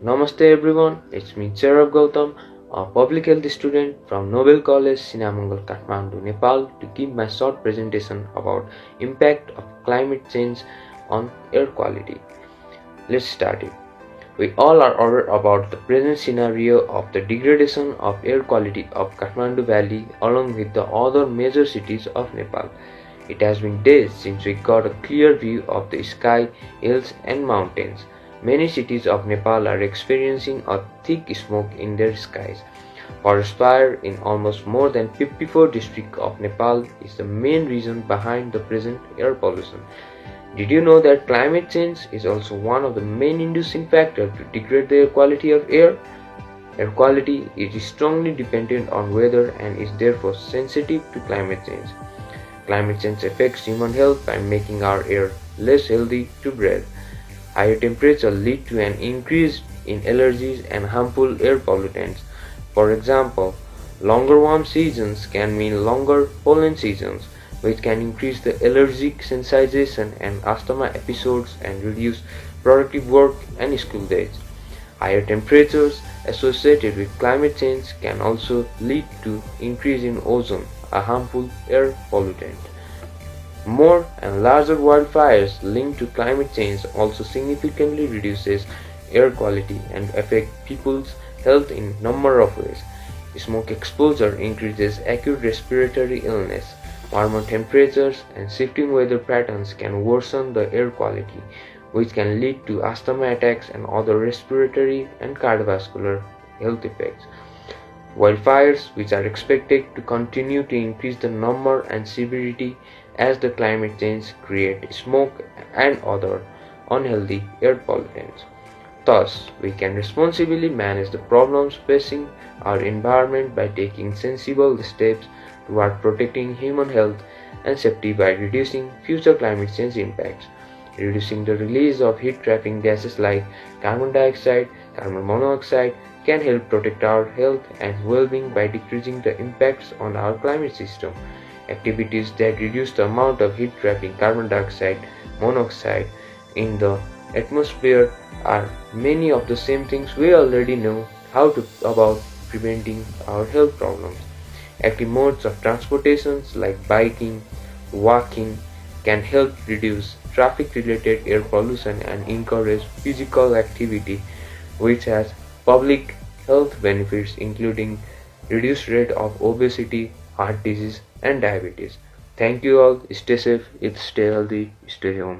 Namaste everyone, it's me Cherab Gautam, a public health student from Nobel College, Sinamangal, Kathmandu, Nepal, to give my short presentation about impact of climate change on air quality. Let's start it. We all are aware about the present scenario of the degradation of air quality of Kathmandu Valley along with the other major cities of Nepal. It has been days since we got a clear view of the sky, hills and mountains. Many cities of Nepal are experiencing a thick smoke in their skies. Forest fire in almost more than 54 districts of Nepal is the main reason behind the present air pollution. Did you know that climate change is also one of the main inducing factors to degrade the quality of air? Air quality is strongly dependent on weather and is therefore sensitive to climate change. Climate change affects human health by making our air less healthy to breathe. Higher temperatures lead to an increase in allergies and harmful air pollutants. For example, longer warm seasons can mean longer pollen seasons, which can increase the allergic sensitization and asthma episodes and reduce productive work and school days. Higher temperatures associated with climate change can also lead to increase in ozone, a harmful air pollutant. More and larger wildfires linked to climate change also significantly reduces air quality and affect people's health in a number of ways. Smoke exposure increases acute respiratory illness. Warmer temperatures and shifting weather patterns can worsen the air quality, which can lead to asthma attacks and other respiratory and cardiovascular health effects. Wildfires, which are expected to continue to increase the number and severity as the climate change creates smoke and other unhealthy air pollutants. Thus, we can responsibly manage the problems facing our environment by taking sensible steps toward protecting human health and safety by reducing future climate change impacts. Reducing the release of heat-trapping gases like carbon dioxide, carbon monoxide can help protect our health and well-being by decreasing the impacts on our climate system. Activities that reduce the amount of heat-trapping carbon dioxide, monoxide in the atmosphere are many of the same things we already know how to about preventing our health problems. Active modes of transportation like biking, walking can help reduce traffic-related air pollution and encourage physical activity, which has public health benefits including reduced rate of obesity, heart disease, and diabetes. Thank you all. Stay safe, stay healthy, stay home.